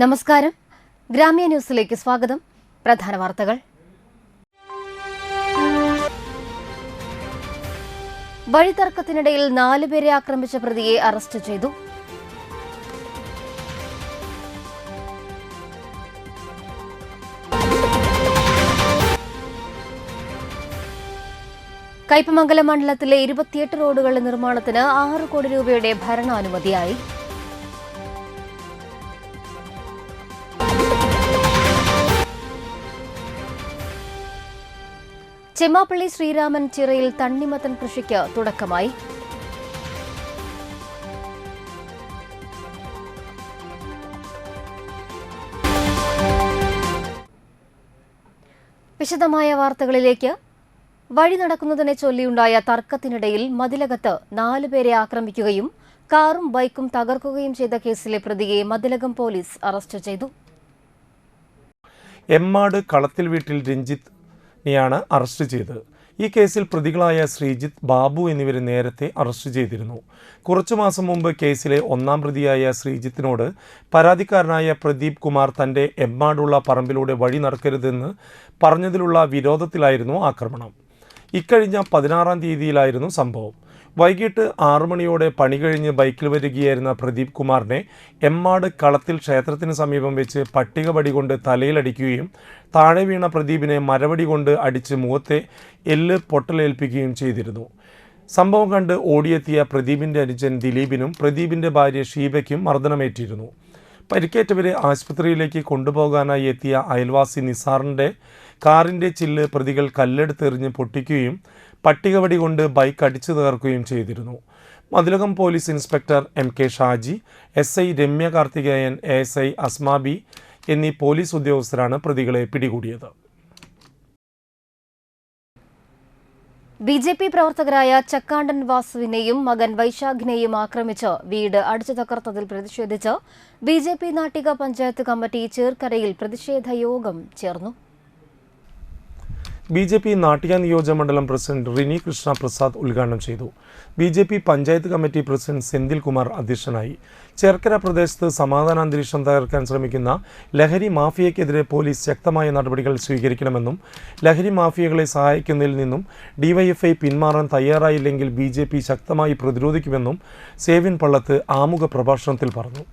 നമസ്കാരം. ഗ്രാമീയ ന്യൂസിലേക്ക് സ്വാഗതം. പ്രധാന വാർത്തകൾ. വഴിതർക്കത്തിനിടയിൽ 4 പേരെ ആക്രമിച്ച പ്രതിയെ അറസ്റ്റ് ചെയ്തു. കയ്പമംഗലം മണ്ഡലത്തിലെ 28 റോഡുകളുടെ നിർമ്മാണത്തിന് 6 കോടി രൂപയുടെ ഭരണാനുമതിയായി. ചെമ്മാപ്പള്ളി ശ്രീരാമൻ ചിറയിൽ തണ്ണിമത്തൻ കൃഷിക്ക് തുടക്കമായി. വിശദമായ വാർത്തകളിലേക്ക്. വഴി നടക്കുന്നതിനെ ചൊല്ലിയുണ്ടായ തർക്കത്തിനിടയിൽ മതിലകത്ത് 4 പേരെ ആക്രമിക്കുകയും കാറും ബൈക്കും തകർക്കുകയും ചെയ്ത കേസിലെ പ്രതിയെ മതിലകം പോലീസ് അറസ്റ്റ് ചെയ്തു. എമ്മാട് കളത്തിൽ വീട്ടിൽ രഞ്ജിത്തിനെയാണ് അറസ്റ്റ് ചെയ്തത്. ഈ കേസിൽ പ്രതികളായ ശ്രീജിത്ത്, ബാബു എന്നിവരെ നേരത്തെ അറസ്റ്റ് ചെയ്തിരുന്നു. കുറച്ചു മാസം മുമ്പ് കേസിലെ 1-ാം പ്രതിയായ ശ്രീജിത്തിനോട് പരാതിക്കാരനായ പ്രദീപ് കുമാർ തൻ്റെ എമ്മാടുള്ള പറമ്പിലൂടെ വഴി നടക്കരുതെന്ന് പറഞ്ഞതിലുള്ള വിരോധത്തിലായിരുന്നു ആക്രമണം. ഇക്കഴിഞ്ഞ 16-ാം തീയതിയിലായിരുന്നു സംഭവം. വൈകിട്ട് 6 മണിയോടെ പണി കഴിഞ്ഞ് ബൈക്കിൽ വരികയായിരുന്ന പ്രദീപ് കുമാറിനെ എമ്മാട് കളത്തിൽ ക്ഷേത്രത്തിന് സമീപം വെച്ച് പട്ടിക വടി കൊണ്ട് തലയിലടിക്കുകയും താഴെ വീണ പ്രദീപിനെ മരവടി കൊണ്ട് അടിച്ച് മുഖത്തെ എല്ല് പൊട്ടലേൽപ്പിക്കുകയും ചെയ്തിരുന്നു. സംഭവം കണ്ട് ഓടിയെത്തിയ പ്രദീപിൻ്റെ അനുജൻ ദിലീപിനും പ്രദീപിൻ്റെ ഭാര്യ ഷീബയ്ക്കും മർദ്ദനമേറ്റിരുന്നു. പരിക്കേറ്റവരെ ആശുപത്രിയിലേക്ക് കൊണ്ടുപോകാനായി എത്തിയ അയൽവാസി നിസാറിൻ്റെ കാറിൻ്റെ ചില്ല് പ്രതികൾ കല്ലെടുത്തെറിഞ്ഞ് പൊട്ടിക്കുകയും പട്ടികവടി കൊണ്ട് ബൈക്ക് അടിച്ചു തകർക്കുകയും ചെയ്തിരുന്നു. Mathilakam police inspector MK Shaji, SI Ramya Karthikeyan, ASI Asmabi എന്നീ പോലീസ് ഉദ്യോഗസ്ഥരാണ് പ്രതികളെ പിടികൂടിയത്. BJP പ്രവർത്തകരായ ചക്കാണ്ടൻ വാസുവിനെയും മകൻ വൈശാഖിനെയും ആക്രമിച്ച് വീട് അടിച്ചു തകർത്തതിൽ പ്രതിഷേധിച്ച് BJP നാട്ടിക പഞ്ചായത്ത് കമ്മിറ്റി ചേർക്കരയിൽ പ്രതിഷേധ യോഗം ചേർന്നു. BJP നാട്ടിക നിയോജകമണ്ഡലം പ്രസിഡന്റ് റിനി കൃഷ്ണ പ്രസാദ് ഉദ്ഘാടനം ചെയ്തു. BJP panchayat committee president Senthil Kumar അധ്യക്ഷനായി. ചേർക്കര പ്രദേശത്ത് സമാധാനാന്തരീക്ഷം തകർക്കാൻ ശ്രമിക്കുന്ന ലഹരി മാഫിയയ്ക്കെതിരെ പോലീസ് ശക്തമായ നടപടികൾ സ്വീകരിക്കണമെന്നും ലഹരി മാഫിയകളെ സഹായിക്കുന്നതിൽ നിന്നും DYFI പിന്മാറാൻ തയ്യാറായില്ലെങ്കിൽ BJP ശക്തമായി പ്രതിരോധിക്കുമെന്നും സേവിൻ പള്ളത്ത് ആമുഖ പ്രഭാഷണത്തിൽ പറഞ്ഞു.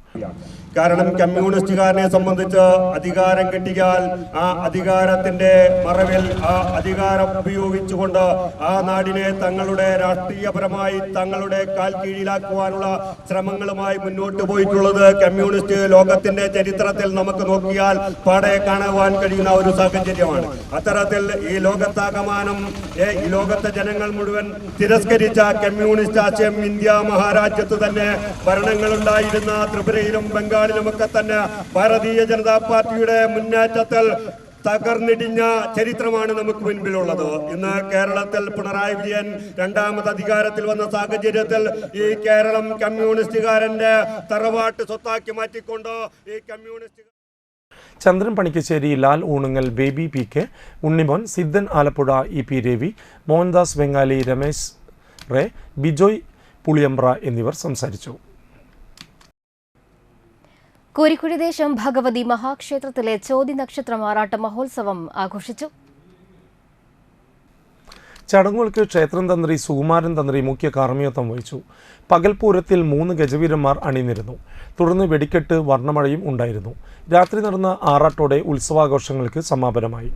കാരണം കമ്മ്യൂണിസ്റ്റുകാരനെ സംബന്ധിച്ച് അധികാരം കിട്ടിയാൽ ആ അധികാരത്തിന്റെ മറവിൽ ആ അധികാരം ഉപയോഗിച്ചുകൊണ്ട് ആ നാടിനെ തങ്ങളുടെ രാഷ്ട്രീയപരമായി തങ്ങളുടെ കാൽ കീഴിലാക്കുവാനുള്ള ശ്രമങ്ങളുമായി മുന്നോട്ട് പോയിട്ടുള്ളത് കമ്മ്യൂണിസ്റ്റ് ലോകത്തിന്റെ ചരിത്രത്തിൽ നമുക്ക് നോക്കിയാൽ പാടെ കാണുവാൻ കഴിയുന്ന ഒരു സാഹചര്യമാണ്. അത്തരത്തിൽ ഈ ലോകത്താകമാനം ഈ ലോകത്തെ ജനങ്ങൾ മുഴുവൻ തിരസ്കരിച്ച കമ്മ്യൂണിസ്റ്റ് ആശയം ഇന്ത്യ മഹാരാജ്യത്ത് തന്നെ ഭരണങ്ങളുണ്ടായിരുന്ന ത്രിപുരയിലും ബംഗാളിലുമൊക്കെ തന്നെ ഭാരതീയ ജനതാ പാർട്ടിയുടെ മുന്നേറ്റത്തിൽ തകർന്നിടിഞ്ഞ ചരിത്രമാണ് നമുക്ക് മുൻപിലുള്ളത്. ഇന്ന് കേരളത്തിൽ പിണറായി വിജയൻ 2ാമത് അധികാരത്തിൽ വന്ന സാഹചര്യത്തിൽ ഈ കേരളം കമ്മ്യൂണിസ്റ്റുകാരന്റെ തറവാട്ട് സ്വത്താക്കി മാറ്റിക്കൊണ്ട് ഈ communist Chandran Panikkassery, Lal Oonungal, Baby PK, Unnimon, Siddhan Alappuzha, EP Ravi, Mohandas Bangali, Ramesh Ray, Bijoy Puliyambra എന്നിവർ സംസാരിച്ചു. കോരിക്കുഴി ദേശം ഭഗവതി മഹാക്ഷേത്രത്തിലെ ചോതി നക്ഷത്ര മാറാട്ട മഹോത്സവം ആഘോഷിച്ചു. ചടങ്ങുകൾക്ക് ക്ഷേത്രം തന്ത്രി സുകുമാരൻ തന്ത്രി മുഖ്യ കാർമ്മികത്വം വഹിച്ചു. പകൽപൂരത്തിൽ 3 ഗജവീരന്മാർ അണിനിരുന്നു. തുടർന്ന് വെടിക്കെട്ട്, വർണ്ണമഴയും ഉണ്ടായിരുന്നു. രാത്രി നടന്ന ആറാട്ടോടെ ഉത്സവാഘോഷങ്ങൾക്ക് സമാപനമായി.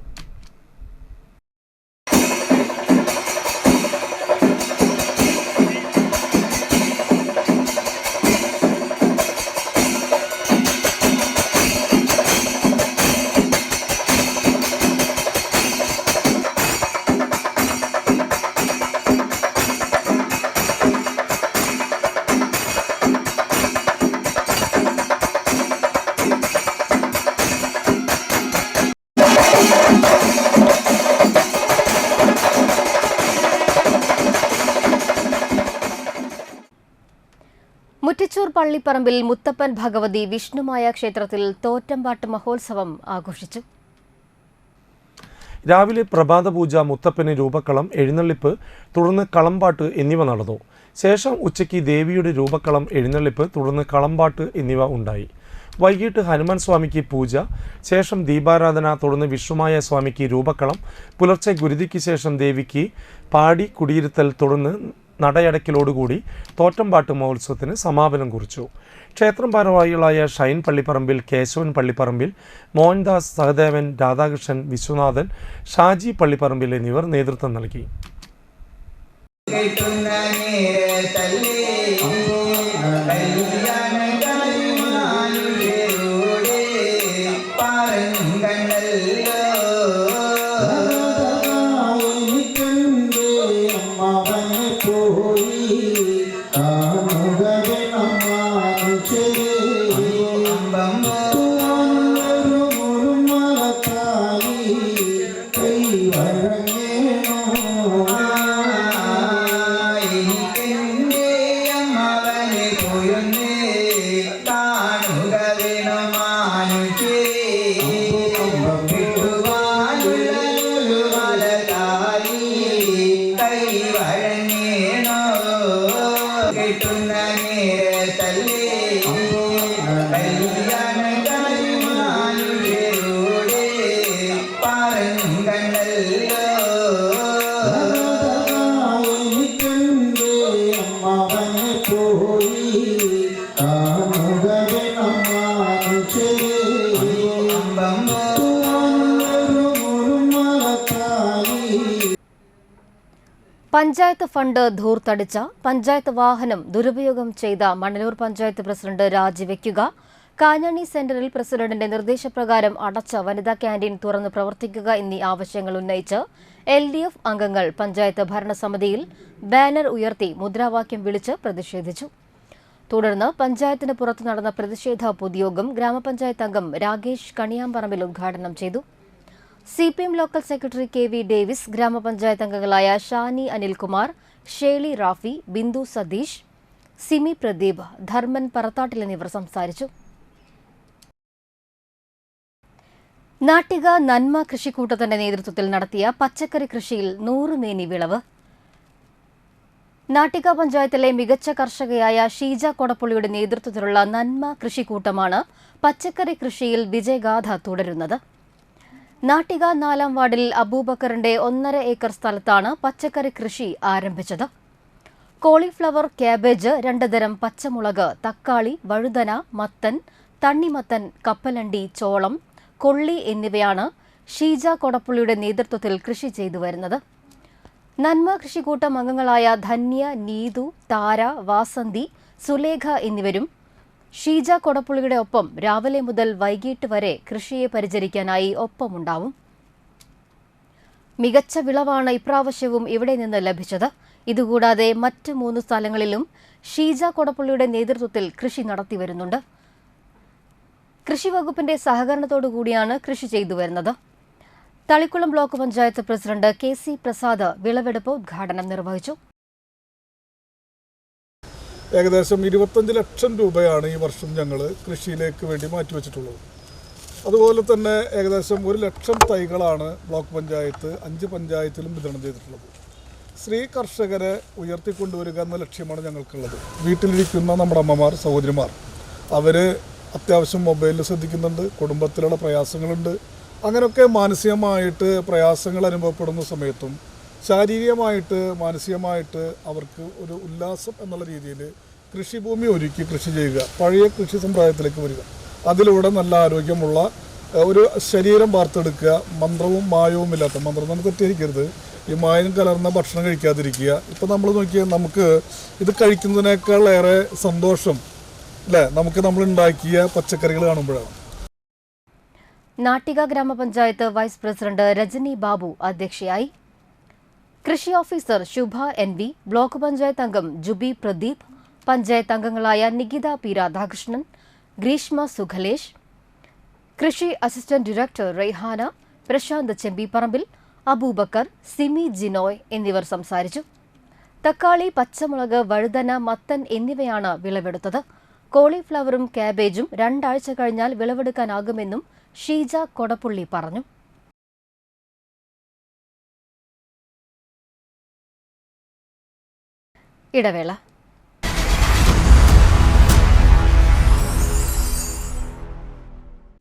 മുറ്റിച്ചൂർ പള്ളിപ്പറമ്പിൽ മുത്തപ്പൻ ഭഗവതി വിഷ്ണുമായ ക്ഷേത്രത്തിൽ തോറ്റമ്പാട്ട് മഹോത്സവം ആഘോഷിച്ചു. രാവിലെ പ്രഭാതപൂജ, മുത്തപ്പന് രൂപക്കളം, എഴുന്നള്ളിപ്പ്, തുടർന്ന് കളമ്പാട്ട് എന്നിവ നടന്നു. ശേഷം ഉച്ചയ്ക്ക് ദേവിയുടെ രൂപക്കളം, എഴുന്നള്ളിപ്പ്, തുടർന്ന് കളമ്പാട്ട് എന്നിവ ഉണ്ടായി. വൈകിട്ട് ഹനുമാൻ സ്വാമിക്ക് പൂജ, ശേഷം ദീപാരാധന, തുടർന്ന് വിഷ്ണുമായ സ്വാമിക്ക് രൂപക്കളം, പുലർച്ചെ ഗുരുതിക്ക് ശേഷം ദേവിക്ക് പാടി കുടിയിരുത്തൽ, തുടർന്ന് നടയടക്കലോടുകൂടി തോറ്റംപാട്ട് മഹോത്സവത്തിന് സമാപനം കുറിച്ചു. ക്ഷേത്രം ഭാരവാഹികളായ ഷൈൻ പള്ളിപ്പറമ്പിൽ, കേശവൻ പള്ളിപ്പറമ്പിൽ, മോഹൻദാസ്, സഹദേവൻ, രാധാകൃഷ്ണൻ, വിശ്വനാഥൻ, ഷാജി പള്ളിപ്പറമ്പിൽ എന്നിവർ നേതൃത്വം നൽകി. പഞ്ചായത്ത് ഫണ്ട് ധൂർത്തടിച്ച, പഞ്ചായത്ത് വാഹനം ദുരുപയോഗം ചെയ്ത മണലൂർ പഞ്ചായത്ത് പ്രസിഡന്റ് രാജിവെക്കുക, കാഞ്ഞാണി സെന്ററിൽ പ്രസിഡന്റിന്റെ നിർദ്ദേശപ്രകാരം അടച്ച വനിതാ ക്യാന്റീൻ തുറന്ന് പ്രവർത്തിക്കുക എന്നീ ആവശ്യങ്ങൾ ഉന്നയിച്ച് LDF അംഗങ്ങൾ പഞ്ചായത്ത് ഭരണസമിതിയിൽ ബാനർ ഉയർത്തി മുദ്രാവാക്യം വിളിച്ച് പ്രതിഷേധിച്ചു. തുടർന്ന് പഞ്ചായത്തിന് പുറത്തു നടന്ന പ്രതിഷേധ പൊതുയോഗം ഗ്രാമപഞ്ചായത്ത് അംഗം രാകേഷ് കണിയാമ്പറമ്പിൽ ഉദ്ഘാടനം ചെയ്തു. CPM local secretary KV Davis, ഗ്രാമപഞ്ചായത്ത് അംഗങ്ങളായ ഷാനി അനിൽകുമാർ, ഷേളി റാഫി, ബിന്ദു സതീഷ്, സിമി പ്രദീപ്, ധർമ്മൻ പറത്താട്ടിൽ എന്നിവർ സംസാരിച്ചു. നാട്ടിക നന്മ കൃഷിക്കൂട്ടത്തിന്റെ നേതൃത്വത്തിൽ നടത്തിയ പച്ചക്കറി കൃഷിയിൽ 100 മേനി വിളവ്. നാട്ടിക പഞ്ചായത്തിലെ മികച്ച കർഷകയായ ഷീജ കൊടപ്പുള്ളിയുടെ നേതൃത്വത്തിലുള്ള നന്മ കൃഷിക്കൂട്ടമാണ് പച്ചക്കറി കൃഷിയിൽ വിജയഗാഥ തുടരുന്നത്. നാട്ടിക 4-ാം വാർഡിൽ അബൂബക്കറിന്റെ 1.5 ഏക്കർ സ്ഥലത്താണ് പച്ചക്കറി കൃഷി ആരംഭിച്ചത്. കോളിഫ്ലവർ, ക്യാബേജ്, 2 തരം പച്ചമുളക്, തക്കാളി, വഴുതന, മത്തൻ, തണ്ണിമത്തൻ, കപ്പലണ്ടി, ചോളം, കൊള്ളി എന്നിവയാണ് ഷീജ കൊടപ്പുള്ളിയുടെ നേതൃത്വത്തിൽ കൃഷി ചെയ്തു വരുന്നത്. നന്മ കൃഷിക്കൂട്ടം അംഗങ്ങളായ ധന്യ, നീതു, താര, വാസന്തി, സുലേഖ എന്നിവരും ഷീജ കൊടപ്പുള്ളിയുടെ ഒപ്പം രാവിലെ മുതൽ വൈകിട്ട് വരെ കൃഷിയെ പരിചരിക്കാനായി ഒപ്പമുണ്ടാവും. മികച്ച വിളവാണ് ഇപ്രാവശ്യവും ഇവിടെ നിന്ന് ലഭിച്ചത്. ഇതുകൂടാതെ മറ്റ് 3 സ്ഥലങ്ങളിലും ഷീജ കൊടപ്പുള്ളിയുടെ നേതൃത്വത്തിൽ കൃഷി നടത്തിവരുന്നുണ്ട്. കൃഷിവകുപ്പിന്റെ സഹകരണത്തോടുകൂടിയാണ് കൃഷി ചെയ്തു വരുന്നത്. Thalikkulam block panchayat president KC Prasad വിളവെടുപ്പ് ഉദ്ഘാടനം നിർവഹിച്ചു. ഏകദേശം 25 ലക്ഷം രൂപയാണ് ഈ വർഷം ഞങ്ങൾ കൃഷിയിലേക്ക് വേണ്ടി മാറ്റിവെച്ചിട്ടുള്ളത്. അതുപോലെ തന്നെ ഏകദേശം 1 ലക്ഷം തൈകളാണ് ബ്ലോക്ക് പഞ്ചായത്ത് 5 പഞ്ചായത്തിലും വിതരണം ചെയ്തിട്ടുള്ളത്. സ്ത്രീ കർഷകരെ ഉയർത്തിക്കൊണ്ടുവരിക എന്ന ലക്ഷ്യമാണ് ഞങ്ങൾക്കുള്ളത്. വീട്ടിലിരിക്കുന്ന നമ്മുടെ അമ്മമാർ, സഹോദരിമാർ, അവർ അത്യാവശ്യം മൊബൈലിൽ ശ്രദ്ധിക്കുന്നുണ്ട്, കുടുംബത്തിലുള്ള പ്രയാസങ്ങളുണ്ട്. അങ്ങനെയൊക്കെ മാനസികമായിട്ട് പ്രയാസങ്ങൾ അനുഭവപ്പെടുന്ന സമയത്തും ശാരീരികമായിട്ട് മാനസികമായിട്ട് അവർക്ക് ഒരു ഉല്ലാസം എന്നുള്ള രീതിയിൽ കൃഷിഭൂമി ഒരുക്കി കൃഷി ചെയ്യുക, പഴയ കൃഷി സമ്പ്രദായത്തിലേക്ക് വരിക, അതിലൂടെ നല്ല ആരോഗ്യമുള്ള ഒരു ശരീരം വാർത്തെടുക്കുക, മന്ത്രവും മായവും ഇല്ലാത്ത, മന്ത്രം തന്നെ തെറ്റിയിരിക്കരുത്, ഈ മായം കലർന്ന ഭക്ഷണം കഴിക്കാതിരിക്കുക. ഇപ്പം നമ്മൾ നോക്കിയാൽ നമുക്ക് ഇത് കഴിക്കുന്നതിനേക്കാൾ ഏറെ സന്തോഷം അല്ലേ നമുക്ക് നമ്മൾ ഉണ്ടാക്കിയ പച്ചക്കറികൾ കാണുമ്പോഴാണ്. നാട്ടിക ഗ്രാമപഞ്ചായത്ത് വൈസ് പ്രസിഡന്റ് രജനി ബാബു അധ്യക്ഷയായി. കൃഷി ഓഫീസർ ശുഭ NV, ബ്ലോക്ക് പഞ്ചായത്ത് അംഗം ജുബി പ്രദീപ്, പഞ്ചായത്ത് അംഗങ്ങളായ നികിത P രാധാകൃഷ്ണൻ, ഗ്രീഷ്മ സുഖലേഷ്, കൃഷി അസിസ്റ്റന്റ് ഡയറക്ടർ റെയ്ഹാന, പ്രശാന്ത് ചെമ്പിപ്പറമ്പിൽ, അബൂബക്കർ, സിമി ജിനോയ് എന്നിവർ സംസാരിച്ചു. തക്കാളി, പച്ചമുളക്, വഴുതന, മത്തൻ എന്നിവയാണ് വിളവെടുത്തത്. കോളിഫ്ലവറും ക്യാബേജും 2 ആഴ്ച കഴിഞ്ഞാൽ വിളവെടുക്കാനാകുമെന്നും ഷീജ കൊടപ്പുള്ളി പറഞ്ഞു. ഇടവേള.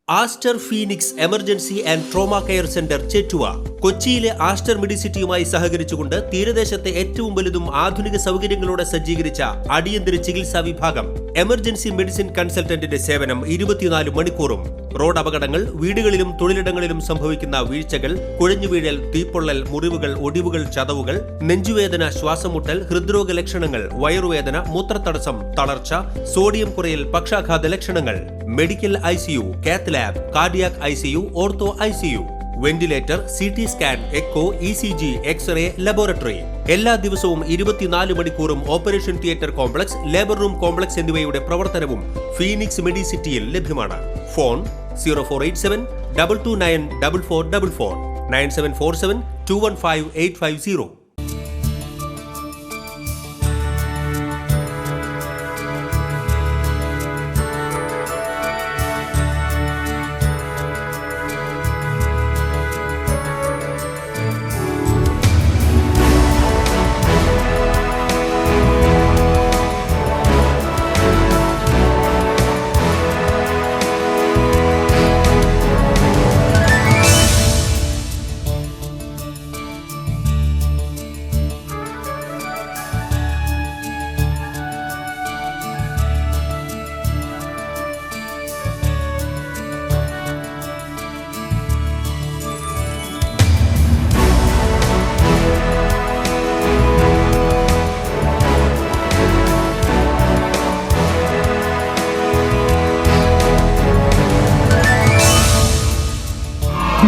Aster Phoenix emergency and trauma care centre Chettuva. കൊച്ചിയിലെ ആസ്റ്റർ മെഡിസിറ്റിയുമായി സഹകരിച്ചുകൊണ്ട് തീരദേശത്തെ ഏറ്റവും വലുതും ആധുനിക സൗകര്യങ്ങളോടെ സജ്ജീകരിച്ച അടിയന്തര ചികിത്സാ വിഭാഗം. എമർജൻസി മെഡിസിൻ കൺസൾട്ടന്റിന്റെ സേവനം 24 മണിക്കൂറും. റോഡ് അപകടങ്ങൾ, വീടുകളിലും തൊഴിലിടങ്ങളിലും സംഭവിക്കുന്ന വീഴ്ചകൾ, കുഴഞ്ഞുവീഴൽ, തീപ്പൊള്ളൽ, മുറിവുകൾ, ഒടിവുകൾ, ചതവുകൾ, നെഞ്ചുവേദന, ശ്വാസമുട്ടൽ, ഹൃദ്രോഗ ലക്ഷണങ്ങൾ, വയറുവേദന, മൂത്രത്തടസ്സം, തളർച്ച, സോഡിയം കുറയൽ, പക്ഷാഘാത ലക്ഷണങ്ങൾ, medical ICU, cath lab, cardiac ICU, ortho ICU, ventilator, CT scan, echo, ECG, x-ray, laboratory. എല്ലാ ദിവസവും 24 മണിക്കൂറും operation theatre complex, labour room complex എന്നിവയുടെ പ്രവർത്തനവും ഫീനിക്സ് മെഡിസിറ്റിയിൽ ലഭ്യമാണ്. Phone 0487 229 4444 9747 215 850.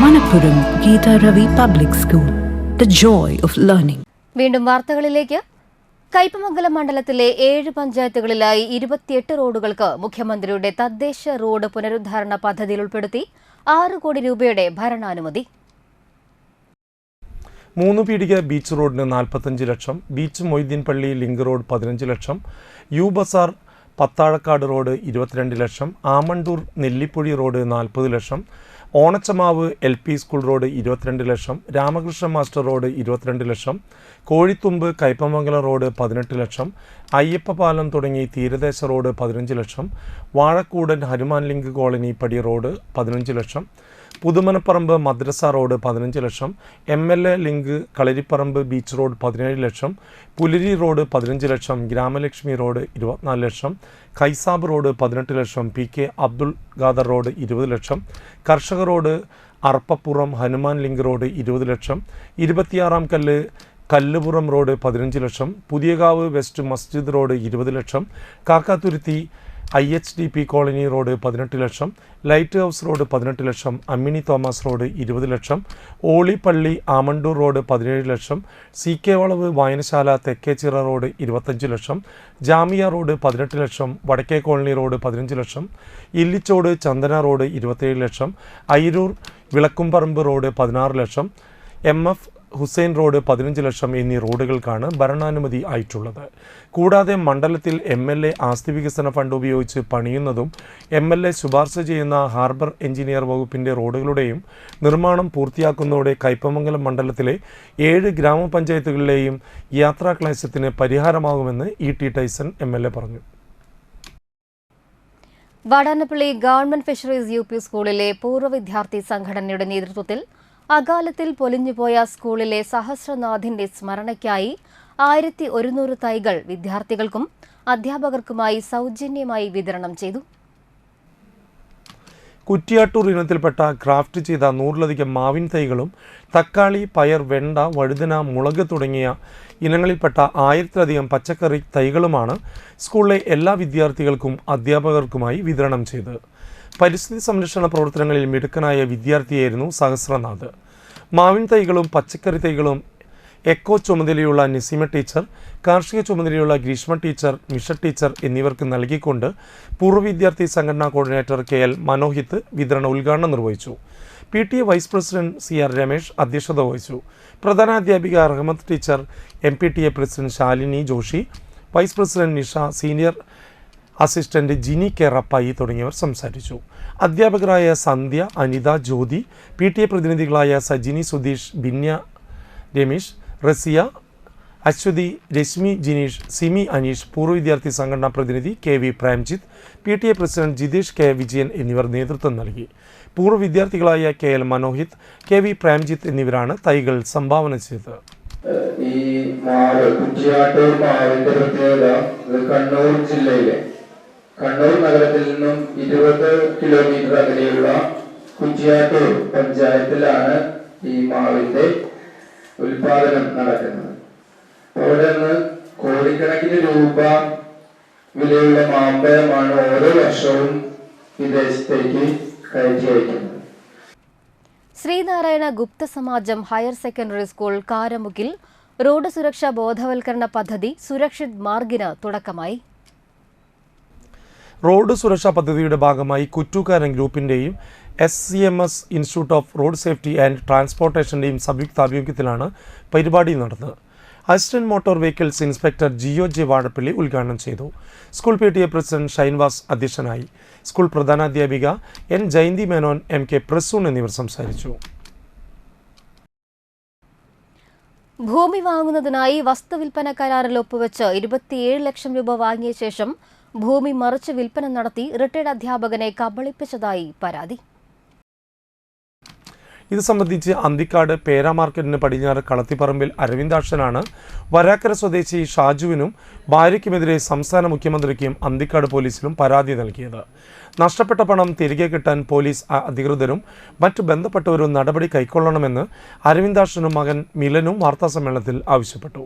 Manappuram Geeta Ravi Public School, the joy of learning. വീണ്ടും വാർത്തകളിലേക്ക്. കയ്പമംഗലം മണ്ഡലത്തിലെ 7 പഞ്ചായത്തുകളിലായി 28 റോഡുകൾക്ക് മുഖ്യമന്ത്രിയുടെ തദ്ദേശ റോഡ് പുനരുദ്ധാരണ പദ്ധതിയിൽ ഉൾപ്പെടുത്തി 6 കോടി രൂപയുടെ ഭരണാനുമതി. 3 പീടിക ബീച്ച് റോഡിന് 45 ലക്ഷം, ബീച്ച് മൊയ്തീൻ പള്ളി ലിങ്ക് റോഡ് 15 ലക്ഷം, യു ബസാർ പത്താഴക്കാട് റോഡ് 22 ലക്ഷം, ആമണ്ടൂർ നെല്ലിപ്പൊഴി റോഡ് 40 ലക്ഷം, ഓണച്ചമാവ് LP സ്കൂൾ റോഡ് 22 ലക്ഷം, രാമകൃഷ്ണ മാസ്റ്റർ റോഡ് 22 ലക്ഷം, കോഴിത്തുമ്പ് കയ്പമംഗലം റോഡ് 18 ലക്ഷം, അയ്യപ്പപാലം തുടങ്ങി തീരദേശ റോഡ് 15 ലക്ഷം, വാഴക്കൂടൻ ഹനുമാൻ ലിങ്ക് കോളനി പടി റോഡ് 15 ലക്ഷം, പുതുമനപ്പറമ്പ് മദ്രസ റോഡ് 15 ലക്ഷം, MLA link Kalarippparamb beach road 17 ലക്ഷം, പുലരി റോഡ് 15 ലക്ഷം, ഗ്രാമലക്ഷ്മി റോഡ് 24 ലക്ഷം, ഖൈസാബ് റോഡ് 18 ലക്ഷം, PK അബ്ദുൽ ഖാദർ റോഡ് 20 ലക്ഷം, കർഷക റോഡ് അർപ്പപ്പുറം ഹനുമാൻ ലിങ്ക് റോഡ് 20 ലക്ഷം, 26 കല്ല് കല്ലുപുറം റോഡ് 15 ലക്ഷം, Puthiyakavu west മസ്ജിദ് road 20 ലക്ഷം, കാക്കാത്തുരുത്തി IHDP colony road 18 ലക്ഷം, light house road 18 ലക്ഷം, Ammini Thomas road 20 ലക്ഷം, Olippally Amandoor road 17 ലക്ഷം, CK വളവ് വായനശാല Thekkechira road 25 ലക്ഷം, Jamia road 18 ലക്ഷം, വടക്കേ colony road 15 ലക്ഷം, ഇല്ലിച്ചോട് ചന്ദന road 27 ലക്ഷം, Ayiroor വിളക്കുംപറമ്പ് road 16 ലക്ഷം, MF Hussain road 15 ലക്ഷം എന്നീ റോഡുകൾക്കാണ് ഭരണാനുമതി ആയിട്ടുള്ളത്. കൂടാതെ മണ്ഡലത്തിൽ MLA ആസ്തി വികസന ഫണ്ട് ഉപയോഗിച്ച് പണിയുന്നതും MLA ശുപാർശ ചെയ്യുന്ന ഹാർബർ എഞ്ചിനീയർ വകുപ്പിൻ്റെ റോഡുകളുടെയും നിർമ്മാണം പൂർത്തിയാക്കുന്നതോടെ കയ്പമംഗലം മണ്ഡലത്തിലെ 7 ഗ്രാമപഞ്ചായത്തുകളിലെയും യാത്രാക്ലേശത്തിന് പരിഹാരമാകുമെന്ന് ET ടൈസൺ MLA പറഞ്ഞു. വാടാനപ്പള്ളി ഗവൺമെന്റ് ഫിഷറീസ് UP സ്കൂളിലെ പൂർവ്വ വിദ്യാർത്ഥി സംഘടനയുടെ നേതൃത്വത്തിൽ അകാലത്തിൽ പൊലിഞ്ഞുപോയ സ്കൂളിലെ സഹസ്രനാഥിന്റെ സ്മരണയ്ക്കായി 1100 തൈകൾ വിദ്യാർത്ഥികൾക്കും അധ്യാപകർക്കുമായി സൗജന്യമായി വിതരണം ചെയ്തു. കുറ്റിയാട്ടൂർ ഇനത്തിൽപ്പെട്ട ക്രാഫ്റ്റ് ചെയ്ത 100ലധികം മാവിൻ തൈകളും തക്കാളി, പയർ, വെണ്ട, വഴുതന, മുളക് തുടങ്ങിയ ഇനങ്ങളിൽപ്പെട്ട 1000-ലധികം പച്ചക്കറി തൈകളുമാണ് സ്കൂളിലെ എല്ലാ വിദ്യാർത്ഥികൾക്കും അധ്യാപകർക്കുമായി വിതരണം ചെയ്തത്. പരിസ്ഥിതി സംരക്ഷണ പ്രവർത്തനങ്ങളിൽ മിടുക്കനായ വിദ്യാർത്ഥിയായിരുന്നു സഹസ്രനാഥ്. മാവിൻ തൈകളും പച്ചക്കറി തൈകളും എക്കോ ചുമതലയുള്ള നിസിമ ടീച്ചർ, കാർഷിക ചുമതലയുള്ള ഗ്രീഷ്മ ടീച്ചർ, മിഷ ടീച്ചർ എന്നിവർക്ക് നൽകിക്കൊണ്ട് പൂർവ്വ വിദ്യാർത്ഥി സംഘടനാ കോർഡിനേറ്റർ KL മനോഹിത് വിതരണ ഉദ്ഘാടനം നിർവഹിച്ചു. PTA vice president CR Ramesh അധ്യക്ഷത വഹിച്ചു. പ്രധാനാധ്യാപിക Rahmath teacher, MPTA president Shalini Joshi, vice president Nisha, senior assistant Jini K Rappai തുടങ്ങിയവർ സംസാരിച്ചു. അധ്യാപകരായ സന്ധ്യ, അനിത, ജ്യോതി, PTA പ്രതിനിധികളായ സജിനി സുധീഷ്, ബിന്യ രമേശ്, റസിയ, അശ്വതി, രശ്മി ജിനീഷ്, സിമി അനീഷ്, പൂർവ്വ വിദ്യാർത്ഥി സംഘടനാ പ്രതിനിധി KV Premjith, PTA president Jithesh K. Vijayan എന്നിവർ നേതൃത്വം നൽകി. പൂർവ്വ വിദ്യാർത്ഥികളായ KL മനോഹിത്, KV പ്രേംജിത്ത് എന്നിവരാണ് തൈകൾ സംഭാവന ചെയ്തത്. ഈ മാവ് കുറ്റിയാട്ടൂർ മാവിന്റെ പ്രത്യേകത കണ്ണൂർ ജില്ലയിലെ കണ്ണൂർ നഗരത്തിൽ നിന്നും 20 കിലോമീറ്റർ അകലെയുള്ള കുറ്റിയാട്ടൂർ പഞ്ചായത്തിലാണ് ഈ മാവിന്റെ ഉൽപാദനം നടക്കുന്നത്. അവിടെ നിന്ന് കോടിക്കണക്കിന് രൂപ വിലയുള്ള മാമ്പഴമാണ് ഓരോ വർഷവും വിദേശത്തേക്ക് കയറ്റി അയക്കുന്നത്. ശ്രീനാരായണ ഗുപ്ത സമാജം ഹയർ സെക്കൻഡറി സ്കൂൾ കാരമുക്കിൽ റോഡ് സുരക്ഷാ ബോധവൽക്കരണ പദ്ധതി സുരക്ഷിത് മാർഗിന് തുടക്കമായി. റോഡ് സുരക്ഷാ പദ്ധതിയുടെ ഭാഗമായി കുറ്റൂക്കാരൻ ഗ്രൂപ്പിന്റെയും SCMS institute of road safety and ട്രാൻസ്പോർട്ടേഷന്റെയും സംയുക്താഭിമുഖ്യത്തിലാണ് പരിപാടി നടന്നത്. Assistant motor vehicles inspector GO J Vazhappally ഉദ്ഘാടനം ചെയ്തു. സ്കൂൾ PTA പ്രസിഡന്റ് ഷൈൻവാസ് അധ്യക്ഷനായി. സ്കൂൾ പ്രധാനാധ്യാപിക N. ജയന്തി മേനോൻ, MK പ്രസൂൺ എന്നിവർ സംസാരിച്ചു. ഭൂമി വാങ്ങുന്നതിനായി വസ്തുവിൽപ്പന കരാറിൽ ഒപ്പുവെച്ച് 27 ലക്ഷം രൂപ വാങ്ങിയ ശേഷം ഭൂമി മറിച്ച് വിൽപ്പന നടത്തി റിട്ടയർഡ് അധ്യാപകനെ കബളിപ്പിച്ചതായി പരാതി. ഇത് സംബന്ധിച്ച് അന്തിക്കാട് പേര മാർക്കറ്റിന് പടിഞ്ഞാറ് കളത്തിപ്പറമ്പിൽ അരവിന്ദാക്ഷനാണ് വരാക്കര സ്വദേശി ഷാജുവിനും ഭാര്യയ്ക്കുമെതിരെ സംസ്ഥാന മുഖ്യമന്ത്രിക്കും അന്തിക്കാട് പോലീസിലും പരാതി നൽകിയത്. നഷ്ടപ്പെട്ട പണം തിരികെ കിട്ടാൻ പോലീസ് അധികൃതരും മറ്റു ബന്ധപ്പെട്ടവരും നടപടി കൈക്കൊള്ളണമെന്ന് അരവിന്ദാക്ഷനും മകൻ മിലനും വാർത്താസമ്മേളനത്തിൽ ആവശ്യപ്പെട്ടു.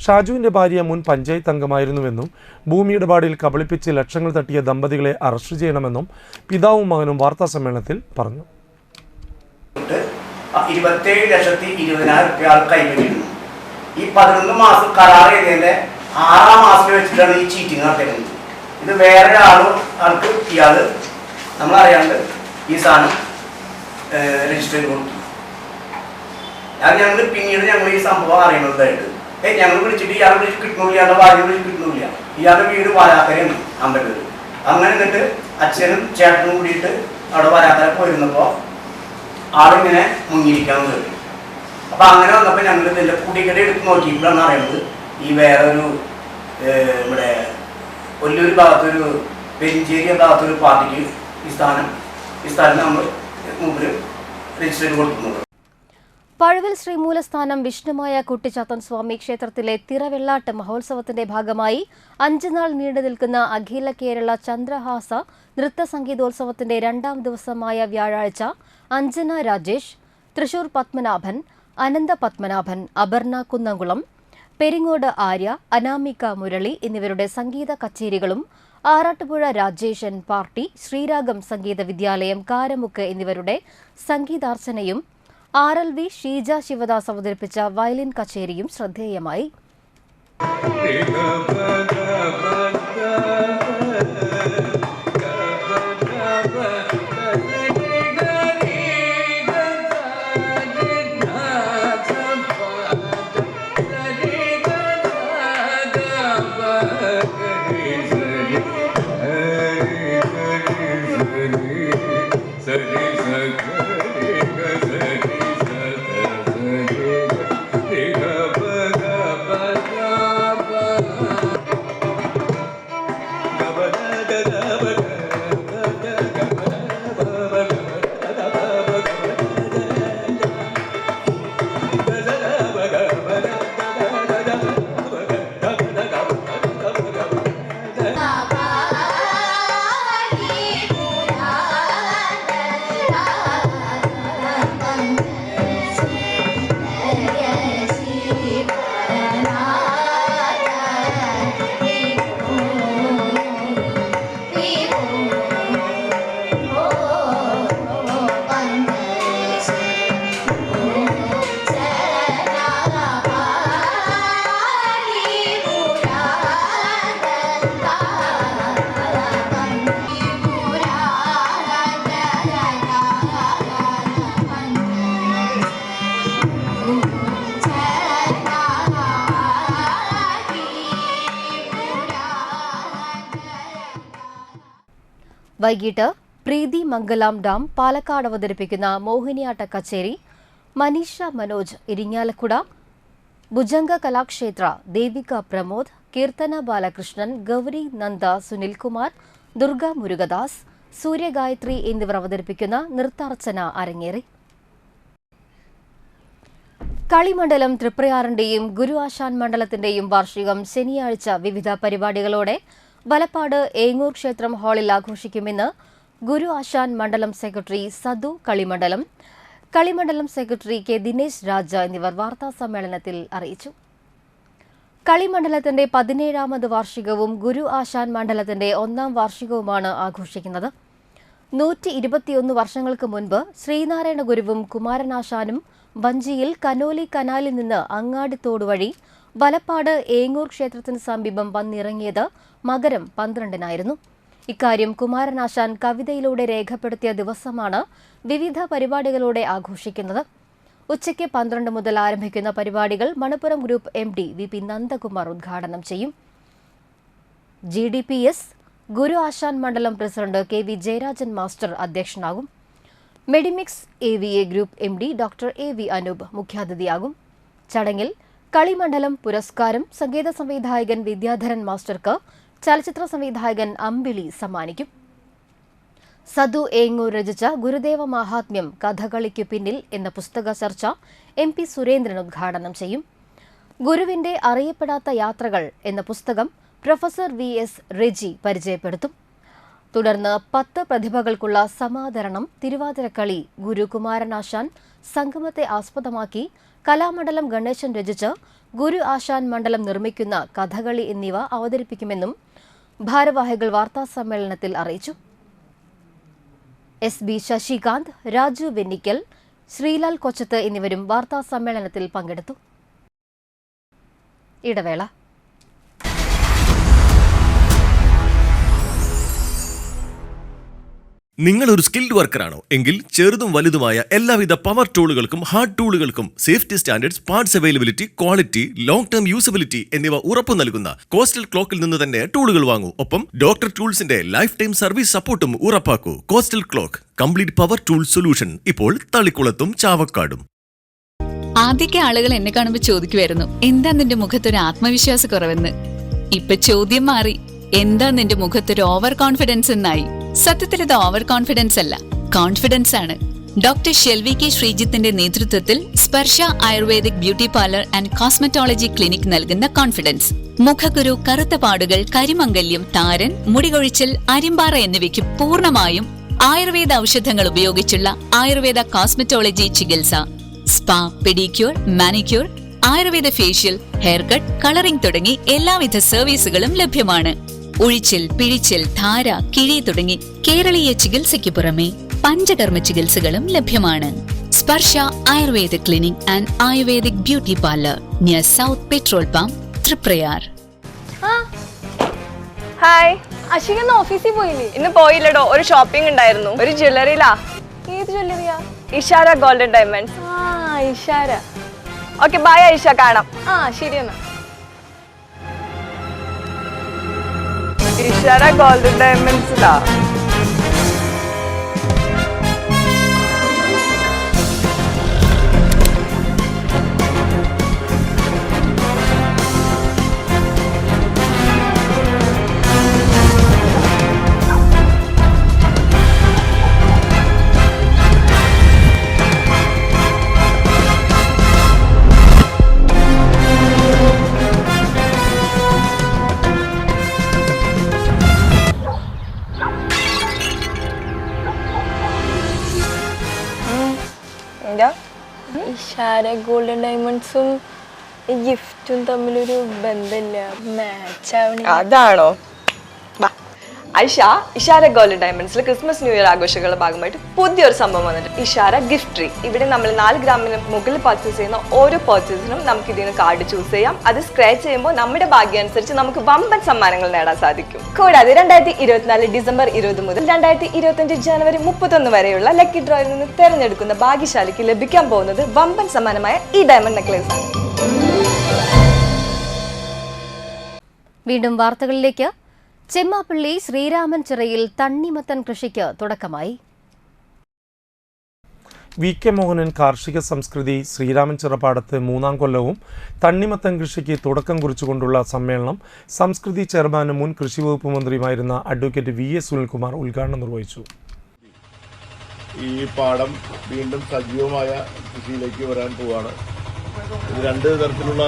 ഷാജുവിൻ്റെ ഭാര്യ മുൻ പഞ്ചായത്ത് അംഗമായിരുന്നുവെന്നും ഭൂമിയിടപാടിൽ കബളിപ്പിച്ച് ലക്ഷങ്ങൾ തട്ടിയ ദമ്പതികളെ അറസ്റ്റ് ചെയ്യണമെന്നും പിതാവും മകനും വാർത്താസമ്മേളനത്തിൽ പറഞ്ഞു. 27,20,000 രൂപ കൈവരിക്കുന്നു. ഈ 11 മാസം കരാർ ചെയ്തതിന്റെ 6-ാം മാസത്തിൽ വെച്ചിട്ടാണ് ഈ ചീറ്റിംഗ് നടത്തുന്നത്. ഇത് വേറെ ആൾക്ക് ഇയാൾ നമ്മളറിയാണ്ട് ഈ സാധനം രജിസ്റ്റർ ചെയ്ത് കൊടുത്തു. ഞങ്ങൾ പിന്നീട് ഈ സംഭവം അറിയുന്നതായിട്ട് ഞങ്ങൾ വിളിച്ചിട്ട് ഇയാളെ വിളിച്ച് കിട്ടുന്നില്ല, ഇയാളുടെ ഭാര്യ വിളിച്ച് കിട്ടുന്നില്ല. ഇയാളുടെ വീട് വരാക്കരയാണ് അമ്പലൂർ. അങ്ങനെ എന്നിട്ട് അച്ഛനും ചേട്ടനും കൂടിയിട്ട് അവിടെ വരാക്കര പോയിരുന്നപ്പോൾ ആളിങ്ങനെ മുങ്ങിയിരിക്കാൻ കയറി. അപ്പം അങ്ങനെ വന്നപ്പോൾ ഞങ്ങൾ ഇതിൻ്റെ കുടിക്കട എടുത്ത് നോക്കിയപ്പോഴാണ് അറിയുന്നത് ഈ വേറൊരു ഇവിടെ കൊല്ലൂർ ഭാഗത്തൊരു പെരിഞ്ചേരി ഭാഗത്തൊരു പാർട്ടിക്ക് ഈ സ്ഥാനം നമ്മൾ മുമ്പിൽ രജിസ്റ്റർ ചെയ്ത് കൊടുക്കുന്നത്. പഴുവിൽ ശ്രീമൂലസ്ഥാനം വിഷ്ണുമായ കുട്ടിച്ചാത്തൻ സ്വാമി ക്ഷേത്രത്തിലെ തിറവെള്ളാട്ട് മഹോത്സവത്തിന്റെ ഭാഗമായി 5 നാൾ നീണ്ടു നിൽക്കുന്ന അഖില കേരള ചന്ദ്രഹാസ നൃത്ത സംഗീതോത്സവത്തിന്റെ 2ാം ദിവസമായ വ്യാഴാഴ്ച അഞ്ജന രാജേഷ്, തൃശൂർ പത്മനാഭൻ, അനന്ത പത്മനാഭൻ, അപർണ കുന്നംകുളം, പെരിങ്ങോട് ആര്യ, അനാമിക മുരളി എന്നിവരുടെ സംഗീത കച്ചേരികളും ആറാട്ടുപുഴ രാജേഷൻ പാർട്ടി, ശ്രീരാഗം സംഗീത വിദ്യാലയം കാരമുക്ക് എന്നിവരുടെ സംഗീതാർച്ചനയും RLV ഷീജ ശിവദാസ് അവതരിപ്പിച്ച വയലിൻ കച്ചേരിയും ശ്രദ്ധേയമായി. വൈകിട്ട് പ്രീതി മംഗലാം ഡാം പാലക്കാട് അവതരിപ്പിക്കുന്ന മോഹിനിയാട്ട കച്ചേരി മനീഷ മനോജ് ഇരിങ്ങാലക്കുട ഭുജംഗ കലാക്ഷേത്ര, ദേവിക പ്രമോദ്, കീർത്തന ബാലകൃഷ്ണൻ, ഗൗരി നന്ദ, സുനിൽകുമാർ, ദുർഗ മുരുകദാസ്, സൂര്യഗായത്രി എന്നിവർ അവതരിപ്പിക്കുന്ന നൃത്താർച്ചന അരങ്ങേറി. കളിമണ്ഡലം തൃപ്രയാറിന്റെയും ഗുരു ആശാൻ മണ്ഡലത്തിന്റെയും വാർഷികം ശനിയാഴ്ച വിവിധ പരിപാടികളോടെ വലപ്പാട് ഏങ്ങൂർ ക്ഷേത്രം ഹാളിൽ ആഘോഷിക്കുമെന്ന് ഗുരു ആശാൻ മണ്ഡലം secretary Sadu Kalimandalam secretary K Dinesh Raja എന്നിവർ വാർത്താസമ്മേളനത്തിൽ അറിയിച്ചു. കളിമണ്ഡലത്തിന്റെ 17ാമത് വാർഷികവും ഗുരു ആശാൻ മണ്ഡലത്തിന്റെ 1ാം വാർഷികവുമാണ് ആഘോഷിക്കുന്നത്. 121 വർഷങ്ങൾക്ക് മുൻപ് ശ്രീനാരായണ ഗുരുവും കുമാരനാശാനും വഞ്ചിയിൽ കനോലി കനാലിൽ നിന്ന് അങ്ങാടിത്തോട് വഴി വലപ്പാട് ഏങ്ങൂർ ക്ഷേത്രത്തിന് സമീപം വന്നിറങ്ങിയത് മകരം 12-നായിരുന്നു. ഇക്കാര്യം കുമാരനാശാൻ കവിതയിലൂടെ രേഖപ്പെടുത്തിയ ദിവസമാണ് വിവിധ പരിപാടികളോടെ ആഘോഷിക്കുന്നത്. ഉച്ചയ്ക്ക് 12 മുതൽ ആരംഭിക്കുന്ന പരിപാടികൾ Manappuram group MD VP Nandakumar ഉദ്ഘാടനം ചെയ്യും. GDPS ഗുരു ആശാൻ മണ്ഡലം പ്രസിഡന്റ് KV ജയരാജൻ മാസ്റ്റർ അധ്യക്ഷനാകും. Medimix AVA group MD doctor AV Anoop മുഖ്യാതിഥിയാകും. ചടങ്ങിൽ കളിമണ്ഡലം പുരസ്കാരം സംഗീത സംവിധായകൻ വിദ്യാധരൻ മാസ്റ്റർക്ക് ചലച്ചിത്ര സംവിധായകൻ അമ്പിളി സമ്മാനിക്കും. സദു ഏങ്ങൂർ രചിച്ച ഗുരുദേവ മാഹാത്മ്യം കഥകളിക്കു പിന്നിൽ എന്ന പുസ്തക ചർച്ച MP സുരേന്ദ്രൻ ഉദ്ഘാടനം ചെയ്യും. ഗുരുവിന്റെ അറിയപ്പെടാത്ത യാത്രകൾ എന്ന പുസ്തകം പ്രൊഫസർ VS റെജി പരിചയപ്പെടുത്തും. തുടർന്ന് 10 പ്രതിഭകൾക്കുള്ള സമാദരണം, തിരുവാതിരക്കളി, ഗുരു കുമാരനാശാൻ സംഗമത്തെ ആസ്പദമാക്കി കലാമണ്ഡലം ഗണേശൻ രചിച്ച് ഗുരു ആശാൻ മണ്ഡലം നിർമ്മിക്കുന്ന കഥകളി എന്നിവ അവതരിപ്പിക്കുമെന്നും ഭാരവാഹികൾ വാർത്താസമ്മേളനത്തിൽ അറിയിച്ചു. SB ശശികാന്ത്, രാജു വെന്നിക്കൽ, ശ്രീലാൽ കൊച്ചത്ത് എന്നിവരും വാർത്താസമ്മേളനത്തിൽ പങ്കെടുത്തു. ഇടവേള. നിങ്ങൾ ഒരു സ്കിൽഡ് വർക്കറാണോ എങ്കിൽ ചെറുതും വലുതുമായ എല്ലാവിധ പവർ ടൂളുകൾക്കും ഹാർഡ് ടൂളുകൾക്കും safety standards, parts availability, quality, long term usability എന്നിവ ഉറപ്പു നൽകുന്ന കോസ്റ്റൽ ക്ലോക്കിൽ നിന്ന് തന്നെ ടൂളുകൾ വാങ്ങൂ. ഒപ്പം ഡോക്ടർ ടൂൾസിന്റെ ലൈഫ് ടൈം സർവീസ് സപ്പോർട്ടും ഉറപ്പാക്കൂ. Coastal clock, complete power tool solution, ഇപ്പോൾ തളിക്കുളത്തും ചാവക്കാടും. ആദ്യമൊക്കെ ആളുകൾ എന്നെ കാണുമ്പോൾ ചോദിക്കുമായിരുന്നു, എന്താ നിന്റെ മുഖത്തൊരു ആത്മവിശ്വാസ കുറവെന്ന്. ഇപ്പൊ ചോദ്യം മാറി, എന്താ നിന്റെ മുഖത്തൊരു ഓവർ കോൺഫിഡൻസ് എന്നായി. സത്യത്തിൽ ഇത് ഓവർ കോൺഫിഡൻസ് അല്ല, കോൺഫിഡൻസ് ആണ്. ഡോക്ടർ ഷെൽവി കെ ശ്രീജിത്തിന്റെ നേതൃത്വത്തിൽ Sparsha ayurvedic beauty parlour and cosmetology clinic നൽകുന്ന കോൺഫിഡൻസ്. മുഖക്കുരു, കറുത്ത പാടുകൾ, കരിമംഗല്യം, താരൻ, മുടികൊഴിച്ചിൽ, അരിമ്പാറ എന്നിവയ്ക്ക് പൂർണ്ണമായും ആയുർവേദ ഔഷധങ്ങൾ ഉപയോഗിച്ചുള്ള ആയുർവേദ കോസ്മെറ്റോളജി ചികിത്സ, spa, pedicure, manicure, Ayurveda facial, hair cut, colouring തുടങ്ങി എല്ലാവിധ സർവീസുകളും ലഭ്യമാണ്. ഉഴിച്ചിൽ, പിഴിച്ചിൽ, ധാര, കിഴി തുടങ്ങി കേരളീയ ചികിത്സയ്ക്ക് പുറമെ പഞ്ചകർമ്മ ചികിത്സകളും ലഭ്യമാണ്. Sparsha Ayurveda clinic and ayurvedic beauty parlour near south petrol pump, Triprayar. Hi, Ashwin ഇന്ന് ഓഫീസിൽ പോയില്ലേ? ഇന്ന് പോയില്ലടോ, ഒരു ഷോപ്പിംഗ് ഉണ്ടായിരുന്നു. ഒരു ജ്വല്ലറിയിലാ. ഏത് ജ്വല്ലറിയാ? Ishara golden diamonds. Ishara. Okay, bye Aisha, കാണാം. ശരി എന്നാ. ഇഷാര ഗോൾഡൻ ഡയമണ്ട്സിലാ. ഇഷാര ഗോൾഡൻ ഡയമണ്ട്സും ഗിഫ്റ്റും തമ്മിലൊരു ബന്ധമില്ല, മാച്ച് ആവണേ. അതാണോ? ഐഷ, ഇഷാര ഗോൾഡൻ ഡയമണ്ട്സിൽ ക്രിസ്മസ് ന്യൂ ഇയർ ആഘോഷങ്ങളുടെ ഭാഗമായിട്ട് പുതിയൊരു സംഭവം വന്നിട്ടുണ്ട്. Ishara gift tree. ഇവിടെ നമ്മൾ 4 ഗ്രാമിന് മുകളിൽ പർച്ചേസ് ചെയ്യുന്ന ഓരോ പർച്ചേസിനും നമുക്ക് ഇതിന് കാർഡ് ചൂസ് ചെയ്യാം. അത് സ്ക്രാച്ച് ചെയ്യുമ്പോൾ നമ്മുടെ ഭാഗ്യം അനുസരിച്ച് നമുക്ക് വമ്പൻ സമ്മാനങ്ങൾ നേടാൻ സാധിക്കും. കൂടാതെ 2024 ഡിസംബർ 20 മുതൽ 2025 ജനുവരി 31 വരെയുള്ള ലക്കി ഡ്രോയിൽ നിന്ന് തെരഞ്ഞെടുക്കുന്ന ഭാഗ്യശാലിക്ക് ലഭിക്കാൻ പോകുന്നത് വമ്പൻ സമ്മാനമായ ഈ ഡയമണ്ട് നെക്ലേസ്. വീണ്ടും വാർത്തകളിലേക്ക്. ചെമ്മാപ്പള്ളി ശ്രീരാമൻ ചിറയിൽ തണ്ണിമത്തൻ കൃഷിക്ക് തുടക്കമായി. VK മോഹനൻ കാർഷിക സംസ്കൃതി ശ്രീരാമൻ ചിറപ്പാടത്ത് 3ാം കൊല്ലവും തണ്ണിമത്തൻ കൃഷിക്ക് തുടക്കം കുറിച്ചുകൊണ്ടുള്ള സമ്മേളനം സംസ്കൃതി ചെയർമാനും മുൻ കൃഷി വകുപ്പ് മന്ത്രിയുമായിരുന്ന അഡ്വക്കേറ്റ് VS സുനിൽകുമാർ ഉദ്ഘാടനം നിർവഹിച്ചു. ഈ പാടം വീണ്ടും സജീവമായ കൃഷിയിലേക്ക് വരാൻ പോവാണ്. ഇത് 2 തരത്തിലുള്ള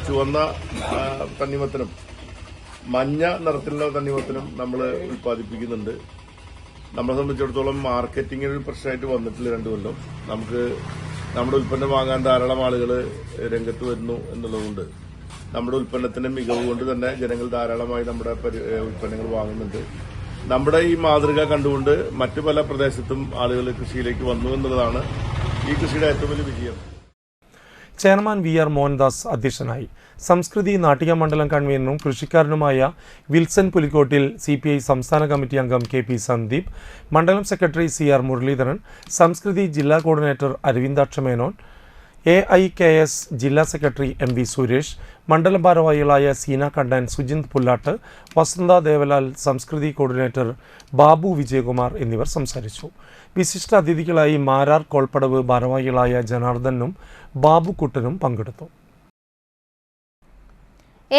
ചുവന്ന തണ്ണിമത്തനും മഞ്ഞ നിറത്തിലുള്ള തണ്ണിമത്തനും നമ്മൾ ഉൽപ്പാദിപ്പിക്കുന്നുണ്ട്. നമ്മളെ സംബന്ധിച്ചിടത്തോളം മാർക്കറ്റിംഗ് ഒരു പ്രശ്നമായിട്ട് വന്നിട്ടില്ല 2 കൊല്ലം. നമുക്ക് നമ്മുടെ ഉൽപ്പന്നം വാങ്ങാൻ ധാരാളം ആളുകൾ രംഗത്ത് വരുന്നു എന്നുള്ളതുകൊണ്ട് നമ്മുടെ ഉൽപ്പന്നത്തിന്റെ മികവ് കൊണ്ട് തന്നെ ജനങ്ങൾ ധാരാളമായി നമ്മുടെ ഉൽപ്പന്നങ്ങൾ വാങ്ങുന്നുണ്ട്. നമ്മുടെ ഈ മാതൃക കണ്ടുകൊണ്ട് മറ്റു പല പ്രദേശത്തും ആളുകൾ കൃഷിയിലേക്ക് വന്നു എന്നുള്ളതാണ് ഈ കൃഷിയുടെ ഏറ്റവും വലിയ വിജയം. ചെയർമാൻ VR മോഹൻദാസ് അധ്യക്ഷനായി. സംസ്കൃതി നാട്ടിക മണ്ഡലം കൺവീനറും കൃഷിക്കാരനുമായ വിൽസൺ പുലിക്കോട്ടിൽ CPI സംസ്ഥാന കമ്മിറ്റി അംഗം KP സന്ദീപ്, മണ്ഡലം സെക്രട്ടറി CR മുരളീധരൻ, സംസ്കൃതി ജില്ലാ കോർഡിനേറ്റർ അരവിന്ദാക്ഷ മേനോൻ, AIKS ജില്ലാ സെക്രട്ടറി MV സുരേഷ്, മണ്ഡലം ഭാരവാഹികളായ സീന കണ്ണൻ, സുജിന്ത് പുല്ലാട്ട്, വസന്ത ദേവലാൽ, സംസ്കൃതി കോർഡിനേറ്റർ ബാബു വിജയകുമാർ എന്നിവർ സംസാരിച്ചു. വിശിഷ്ട അതിഥികളായി മാരാർ കോൾപ്പടവ് ഭാരവാഹികളായ ജനാർദ്ദനും ബാബുക്കുട്ടനും പങ്കെടുത്തു.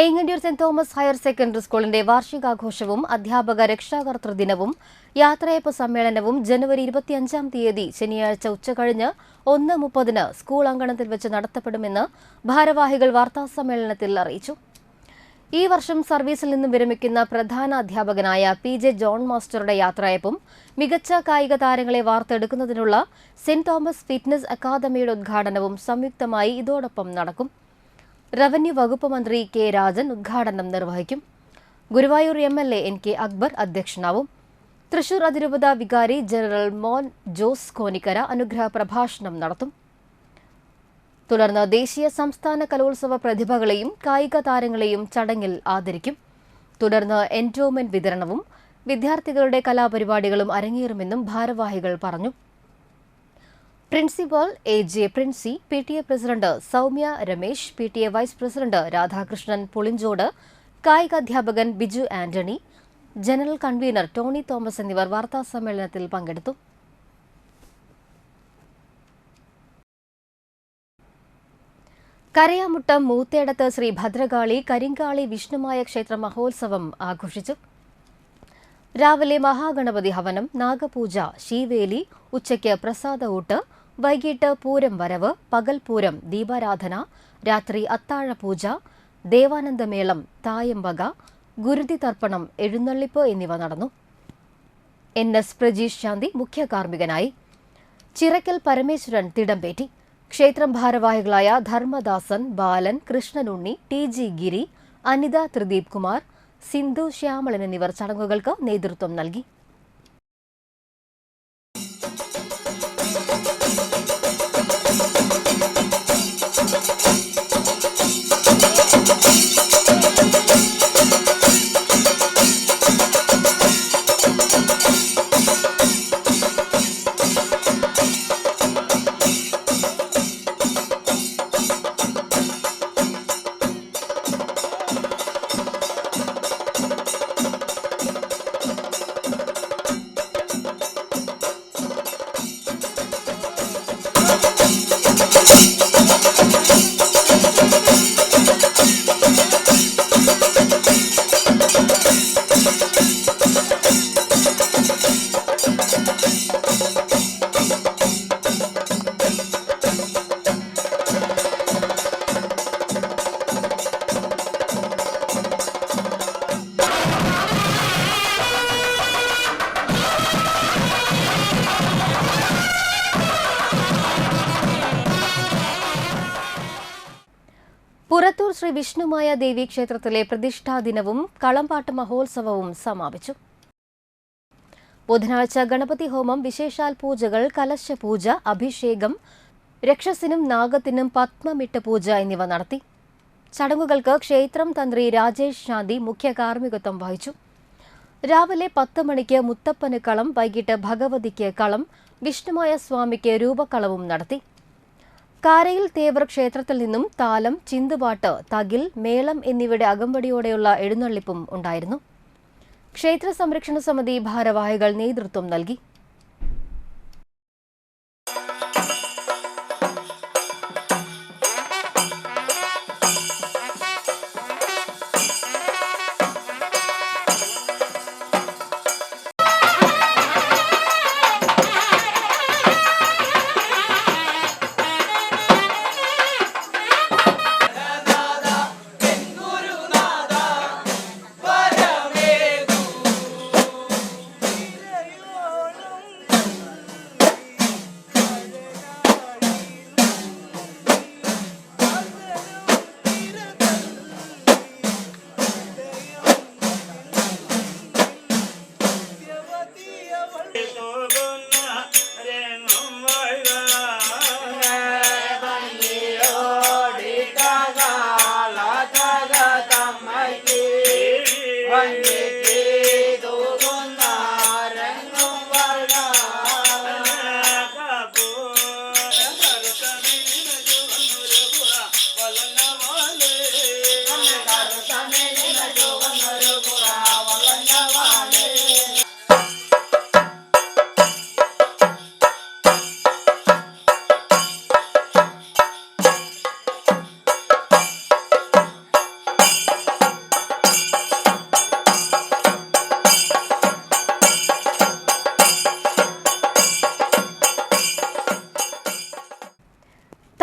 Engandiyur saint Thomas higher secondary സ്കൂളിന്റെ വാർഷികാഘോഷവും അധ്യാപക രക്ഷാകർതൃ ദിനവും യാത്രയയപ്പ് സമ്മേളനവും ജനുവരി 25-ാം തീയതി ശനിയാഴ്ച ഉച്ചകഴിഞ്ഞ് 1:30 സ്കൂൾ അങ്കണത്തിൽ വെച്ച് നടത്തപ്പെടുമെന്ന് ഭാരവാഹികൾ വാർത്താസമ്മേളനത്തിൽ അറിയിച്ചു. ഈ വർഷം സർവീസിൽ നിന്നും വിരമിക്കുന്ന പ്രധാന അധ്യാപകനായ PJ ജോൺ മാസ്റ്ററുടെ യാത്രയയപ്പും മികച്ച കായിക താരങ്ങളെ വാർത്തെടുക്കുന്നതിനുള്ള സെന്റ് തോമസ് ഫിറ്റ്നസ് അക്കാദമിയുടെ ഉദ്ഘാടനവും സംയുക്തമായി ഇതോടൊപ്പം നടക്കും. റവന്യൂ വകുപ്പ് മന്ത്രി K രാജൻ ഉദ്ഘാടനം നിർവഹിക്കും. Guruvayur MLA NK Akbar അധ്യക്ഷനാവും. തൃശൂർ അതിരൂപത വികാരി ജനറൽ മോൻ ജോസ് കോനിക്കര അനുഗ്രഹ പ്രഭാഷണം നടത്തും. തുടർന്ന് ദേശീയ സംസ്ഥാന കലോത്സവ പ്രതിഭകളെയും കായിക താരങ്ങളെയും ചടങ്ങിൽ ആദരിക്കും. തുടർന്ന് എൻഡോമെന്റ് വിതരണവും വിദ്യാർത്ഥികളുടെ കലാപരിപാടികളും അരങ്ങേറുമെന്നും ഭാരവാഹികൾ പറഞ്ഞു. Principal AJ Princy, PTA president Soumya Ramesh, PTA vice president Radhakrishnan Pulinchod, കായികാധ്യാപകൻ Biju Antony, general convener Tony Thomas എന്നിവർ വാർത്താസമ്മേളനത്തിൽ പങ്കെടുത്തു. കരയാമുട്ടം മൂത്തേടത്ത് ശ്രീ ഭദ്രകാളി കരിങ്കാളി വിഷ്ണുമായ ക്ഷേത്ര മഹോത്സവം ആഘോഷിച്ചു. രാവിലെ മഹാഗണപതി ഹവനം, നാഗപൂജ, ശീവേലി, ഉച്ചയ്ക്ക് പ്രസാദ ഊട്ട്, വൈകിട്ട് പൂരം വരവ്, പകൽ പൂരം, ദീപാരാധന, രാത്രി അത്താഴപൂജ, ദേവാനന്ദമേളം, തായമ്പക, ഗുരുതി തർപ്പണം, എഴുന്നള്ളിപ്പ് എന്നിവ നടന്നു. NS പ്രജീഷ് ശാന്തി മുഖ്യ കാർമ്മികനായി. ചിറക്കൽ പരമേശ്വരൻ തിടമ്പേറ്റി. ക്ഷേത്രം ഭാരവാഹികളായ ധർമ്മദാസൻ, ബാലൻ, കൃഷ്ണനുണ്ണി, TG ഗിരി, അനിത ത്രിദീപ് കുമാർ, സിന്ധു ശ്യാമളൻ എന്നിവർ ചടങ്ങുകൾക്ക് നേതൃത്വം നൽകി. പുറത്തൂർ ശ്രീ വിഷ്ണുമായ ദേവി ക്ഷേത്രത്തിലെ പ്രതിഷ്ഠാ ദിനവും കളംപാട്ട് മഹോത്സവവും സമാപിച്ചു. ബുധനാഴ്ച ഗണപതി ഹോമം, വിശേഷാൽ പൂജകൾ, കലശപൂജ, അഭിഷേകം, രക്ഷസിനും നാഗത്തിനും പത്മമിട്ട് പൂജ എന്നിവ നടത്തി. ചടങ്ങുകൾക്ക് ക്ഷേത്രം തന്ത്രി രാജേഷ് ശാന്തി മുഖ്യ കാർമ്മികത്വം വഹിച്ചു. രാവിലെ 10 മണിക്ക് മുത്തപ്പന് കളം, വൈകിട്ട് ഭഗവതിക്ക് കളം, വിഷ്ണുമായ സ്വാമിക്ക് രൂപക്കളവും നടത്തി. കാരയിൽ തേവർ ക്ഷേത്രത്തിൽ നിന്നും താലം, ചിന്തുപാട്ട്, തകിൽ, മേളം എന്നിവയുടെ അകമ്പടിയോടെയുള്ള എഴുന്നള്ളിപ്പും ഉണ്ടായിരുന്നു. ക്ഷേത്ര സംരക്ഷണ സമിതി ഭാരവാഹികൾ നേതൃത്വം നൽകി.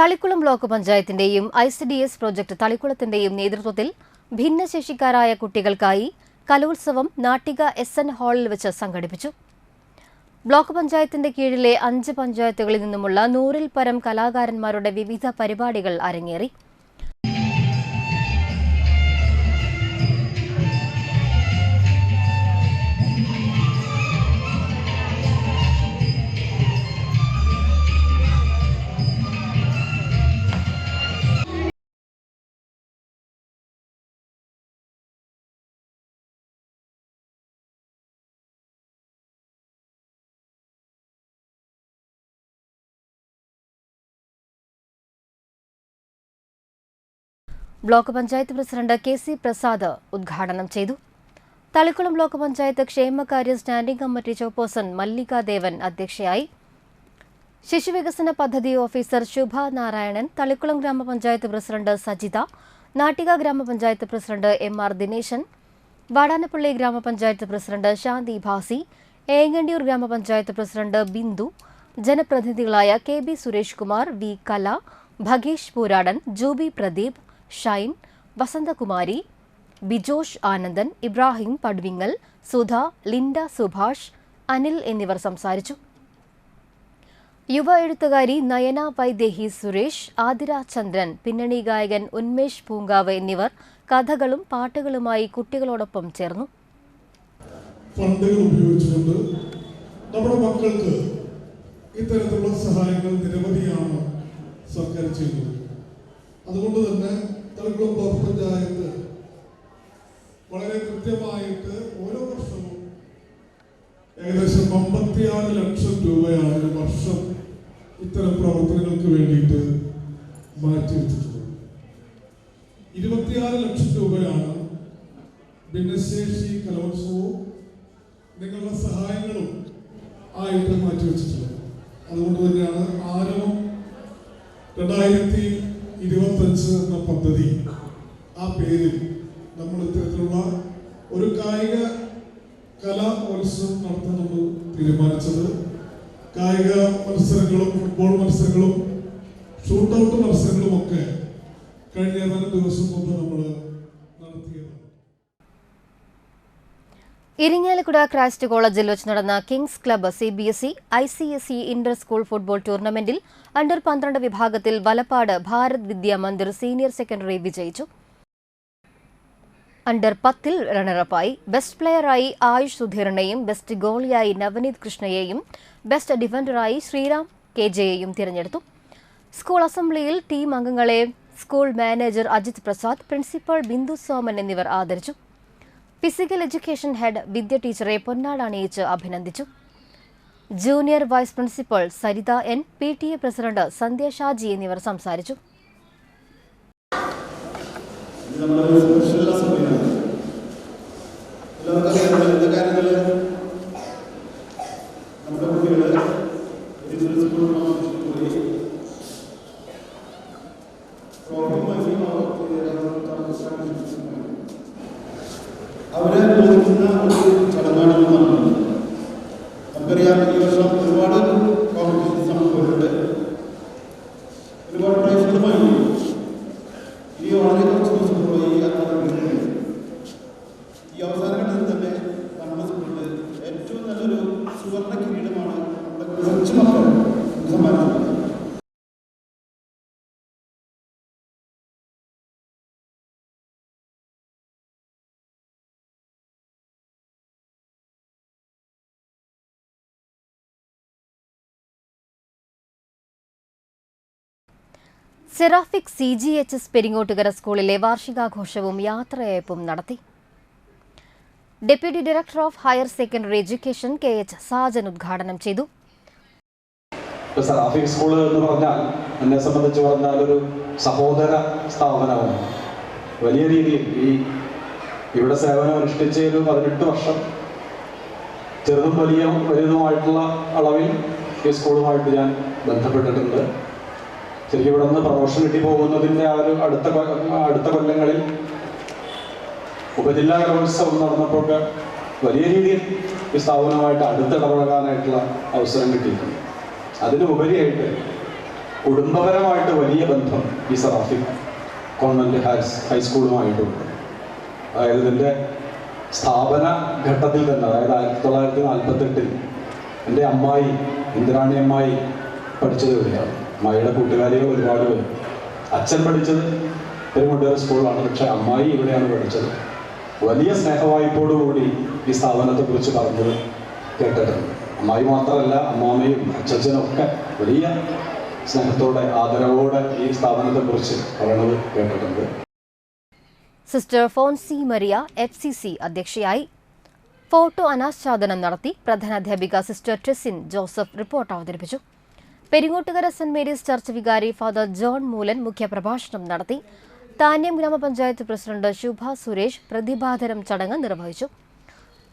തളിക്കുളം ബ്ലോക്ക് പഞ്ചായത്തിന്റെയും ICDS പ്രോജക്ട് തളിക്കുളത്തിന്റെയും നേതൃത്വത്തിൽ ഭിന്നശേഷിക്കാരായ കുട്ടികൾക്കായി കലോത്സവം നാട്ടിക SN ഹാളിൽ വെച്ച് സംഘടിപ്പിച്ചു. ബ്ലോക്ക് പഞ്ചായത്തിന്റെ കീഴിലെ 5 പഞ്ചായത്തുകളിൽ നിന്നുമുള്ള 100-ൽ പരം കലാകാരന്മാരുടെ വിവിധ പരിപാടികൾ അരങ്ങേറി. Block panchayat president KC Prasad ഉദ്ഘാടനം ചെയ്തു. തളിക്കുളം ബ്ലോക്ക് പഞ്ചായത്ത് ക്ഷേമകാര്യ സ്റ്റാൻഡിംഗ് കമ്മിറ്റി ചെയർപേഴ്സൺ മല്ലിക ദേവൻ അധ്യക്ഷയായി. ശിശുവികസന പദ്ധതി ഓഫീസർ ശുഭ നാരായണൻ, തളിക്കുളം ഗ്രാമപഞ്ചായത്ത് പ്രസിഡന്റ് സജിത, നാട്ടിക ഗ്രാമപഞ്ചായത്ത് പ്രസിഡന്റ് MR ദിനേശൻ, വാടാനപ്പള്ളി ഗ്രാമപഞ്ചായത്ത് പ്രസിഡന്റ് ശാന്തി ഭാസി, ഏങ്ങണ്ടിയൂർ ഗ്രാമപഞ്ചായത്ത് പ്രസിഡന്റ് ബിന്ദു, ജനപ്രതിനിധികളായ KB Suresh Kumar, V Kala, Bhagesh Pooradan, Jubi Pradeep, Shine, Vasanthakumari, Bijosh Anandan, Ibrahim Padvingal, Sudha, Linda Subhash, Anil എന്നിവർ സംസാരിച്ചു. യുവ എഴുത്തുകാരി നയന വൈദേഹി സുരേഷ്, ആതിര ചന്ദ്രൻ, പിന്നണി ഗായകൻ ഉന്മേഷ് പൂങ്കാവ് എന്നിവർ കഥകളും പാട്ടുകളുമായി കുട്ടികളോടൊപ്പം ചേർന്നു. ഫണ്ടുകൾ ഉപയോഗിച്ചുകൊണ്ട് നമ്മുടെ മക്കൾക്ക് ഇത്തരത്തിലുള്ള സഹായങ്ങൾ നിരവധിയാണ് സർക്കാർ ചെയ്യുന്നത്. അതുകൊണ്ട് തന്നെ തളിക്കുളം ബ്ലോക്ക് പഞ്ചായത്ത് വളരെ കൃത്യമായിട്ട് ഓരോ വർഷവും ഏകദേശം 56 ലക്ഷം രൂപയാണ് ഒരു വർഷം ഇത്തരം പ്രവർത്തനങ്ങൾക്ക് വേണ്ടിയിട്ട് മാറ്റിവെച്ചിട്ടുള്ളത്. 26 ലക്ഷം രൂപയാണ് ഭിന്നശേഷി കലോത്സവവും നിങ്ങളുടെ സഹായങ്ങളും ആയിട്ട് മാറ്റിവെച്ചിട്ടുള്ളത്. അതുകൊണ്ട് തന്നെയാണ് ആരവം 2025 എന്ന പദ്ധതി, ആ പേരിൽ നമ്മൾ ഇത്തരത്തിലുള്ള ഒരു കായിക കലോത്സവം നടത്തുന്നത് തീരുമാനിച്ചത്. കായിക മത്സരങ്ങളും ഫുട്ബോൾ മത്സരങ്ങളും ഷൂട്ടൗട്ട് മത്സരങ്ങളും ഒക്കെ കഴിഞ്ഞ ഏതാനും ദിവസം മുമ്പ് നമ്മൾ നടത്തിയതാണ്. ഇരിങ്ങാലക്കുട ക്രൈസ്റ്റ് കോളേജിൽ വെച്ച് നടന്ന Kings club CBSE ICSE inter school football ടൂർണമെന്റിൽ അണ്ടർ 12 വിഭാഗത്തിൽ വലപ്പാട് ഭാരത് വിദ്യാ മന്ദിർ സീനിയർ സെക്കൻഡറി വിജയിച്ചു. അണ്ടർ 10-ൽ റണ്ണറപ്പായി. ബെസ്റ്റ് പ്ലെയറായി ആയുഷ് സുധീറിനെയും ബെസ്റ്റ് ഗോളിയായി നവനീത് കൃഷ്ണയെയും ബെസ്റ്റ് ഡിഫൻഡറായി ശ്രീറാം KJയെയും തിരഞ്ഞെടുത്തു. സ്കൂൾ അസംബ്ലിയിൽ ടീം അംഗങ്ങളെ school manager Ajith Prasad, principal Bindu Soman എന്നിവർ ആദരിച്ചു. ഫിസിക്കൽ എഡ്യൂക്കേഷൻ ഹെഡ് വിദ്യ ടീച്ചറെ പൊന്നാട അണിയിച്ച് അഭിനന്ദിച്ചു. Junior vice principal Saritha N, PTA president Sandhya Shaji എന്നിവർ സംസാരിച്ചു. അവരെ നോക്കുന്ന ഒരു ചടങ്ങാണെന്ന് പറഞ്ഞത് നമുക്കറിയാം. ഈ വർഷം ഒരുപാട് കോമ്പറ്റീഷൻസ് നമുക്ക് വരുന്നുണ്ട്, ഒരുപാട് പ്രൈസുകളുമായി. ഈ വളരെ കുറച്ച് ദിവസങ്ങളുമായി ഈ അവസാന ഘട്ടത്തിൽ തന്നെ നമ്മുടെ സ്കൂളിൽ ഏറ്റവും നല്ലൊരു സുവർണ്ണ കിരീടമാണ് നമ്മുടെ കുറച്ച് മക്കൾ സമ്മാനിച്ചത്. സെറാഫിക് CGHS പെരിങ്ങോട്ടുകര സ്കൂളിലെ വാർഷികാഘോഷവും യാത്രയയപ്പും നടത്തി. Deputy director of higher secondary education KH Sajan ഉദ്ഘാടനം ചെയ്തു. സെറാഫിക് സ്കൂൾ എന്ന് പറഞ്ഞാൽ എന്നെ സംബന്ധിച്ച് പറഞ്ഞാൽ ഒരു സഹോദര സ്ഥാപനമാണ്. വലിയ രീതിയിൽ ഇവിടെ സേവനം അനുഷ്ഠിച്ച ഒരു 18 വർഷം ചെറുതും വലുതുമായിട്ടുള്ള അളവിൽ ഈ സ്കൂളുമായിട്ട് ഞാൻ ബന്ധപ്പെട്ടിട്ടുണ്ട്. ശരിക്കും ഇവിടെ നിന്ന് പ്രൊമോഷൻ കിട്ടി പോകുന്നതിൻ്റെ ആ ഒരു അടുത്ത കൊല്ലങ്ങളിൽ ഉപജില്ലാ കലോത്സവം നടന്നപ്പോഴൊക്കെ വലിയ രീതിയിൽ ഈ സ്ഥാപനവുമായിട്ട് അടുത്തിടപഴകാനായിട്ടുള്ള അവസരം കിട്ടിയിട്ടുണ്ട്. അതിനുപരിയായിട്ട് കുടുംബപരമായിട്ട് വലിയ ബന്ധം ഈ സറാഫിക് കോൺവെന്റ് ഹൈസ്കൂളുമായിട്ടുണ്ട്. അതായത് ഇതിൻ്റെ സ്ഥാപന ഘട്ടത്തിൽ തന്നെ, അതായത് 1948 എൻ്റെ അമ്മായി ഇന്ദിരാണി അമ്മായി പഠിച്ചത് ഇവിടെയാണ്. അമ്മായിയുടെ കൂട്ടുകാരികൾ ഒരുപാട് പേര്. അച്ഛൻ പഠിച്ചത് പെരുമുണ്ടേർ സ്കൂളിലാണ്, പക്ഷെ അമ്മായി ഇവിടെയാണ് പഠിച്ചത്. വലിയ സ്നേഹവായ്പോടുകൂടി ഈ സ്ഥാപനത്തെക്കുറിച്ച് പറഞ്ഞത് കേട്ടിട്ടുണ്ട്. അമ്മായി മാത്രമല്ല, അമ്മാമ്മയും അച്ഛനും ഒക്കെ വലിയ സ്നേഹത്തോടെ ആദരവോടെ ഈ സ്ഥാപനത്തെക്കുറിച്ച് പറയുന്നത് കേട്ടിട്ടുണ്ട്. സിസ്റ്റർ ഫോൺസി മരിയ FCC അധ്യക്ഷയായി. ഫോട്ടോ അനാച്ഛാദനം നടത്തി പ്രധാനാധ്യാപിക സിസ്റ്റർ ട്രിസിൻ ജോസഫ് റിപ്പോർട്ട് അവതരിപ്പിച്ചു. പെരിങ്ങോട്ടുകര സെന്റ് മേരീസ് ചർച്ച് വികാരി ഫാദർ ജോൺ മൂലൻ മുഖ്യപ്രഭാഷണം നടത്തി. താന്യം ഗ്രാമപഞ്ചായത്ത് പ്രസിഡന്റ് ശുഭ സുരേഷ് പ്രതിഭാധനം ചടങ്ങ് നിർവഹിച്ചു.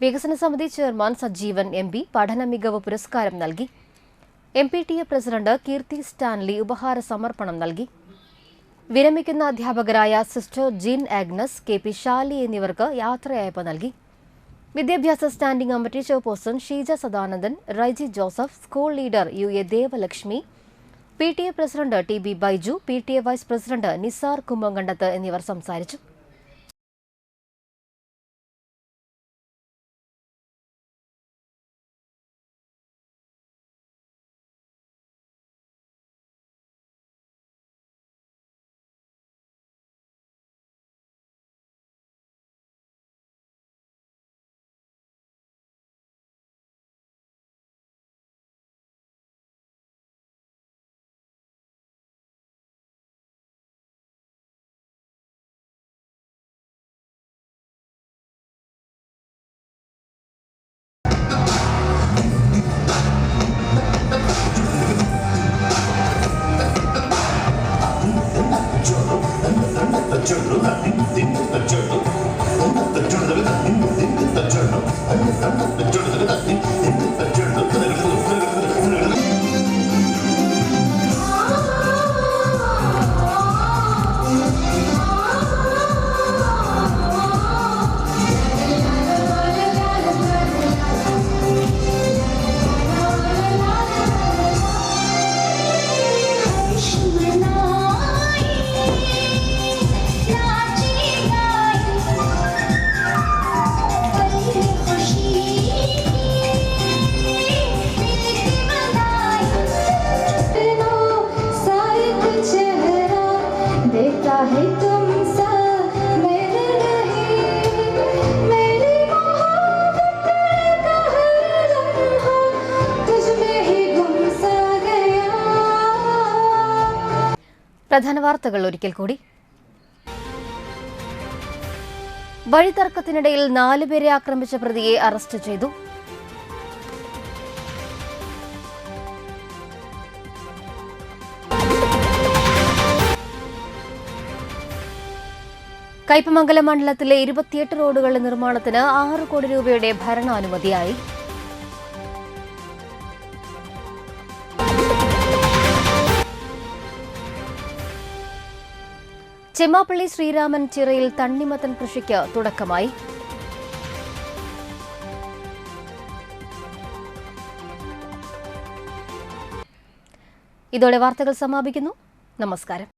വികസന സമിതി ചെയർമാൻ സജീവൻ MP പഠന മികവ് പുരസ്കാരം നൽകി. MPTA പ്രസിഡന്റ് കീർത്തി സ്റ്റാൻലി ഉപഹാര സമർപ്പണം നൽകി. വിരമിക്കുന്ന അധ്യാപകരായ sister Jean Agnes, KP Shali എന്നിവർക്ക് യാത്രയയപ്പ് നൽകി. വിദ്യാഭ്യാസ standing committee chairperson Sheeja Sadanandan, Raiji Joseph, school leader UA Devalakshmi, PTA president TB Baiju, PTA vice president Nisar Kummankandath എന്നിവർ സംസാരിച്ചു. പ്രധാന വാർത്തകൾ ഒരിക്കൽ കൂടി. വഴിതർക്കത്തിനിടയിൽ 4 പേരെ ആക്രമിച്ച പ്രതിയെ അറസ്റ്റ് ചെയ്തു. കയ്പമംഗലം മണ്ഡലത്തിലെ 28 റോഡുകളുടെ നിർമ്മാണത്തിന് 6 കോടി രൂപയുടെ ഭരണാനുമതിയായി. ചെമ്മാപ്പള്ളി ശ്രീരാമൻ ചിറയിൽ തണ്ണിമത്തൻ കൃഷിക്ക് തുടക്കമായി. ഇതോടെ വാർത്തകൾ സമാപിക്കുന്നു. നമസ്കാരം.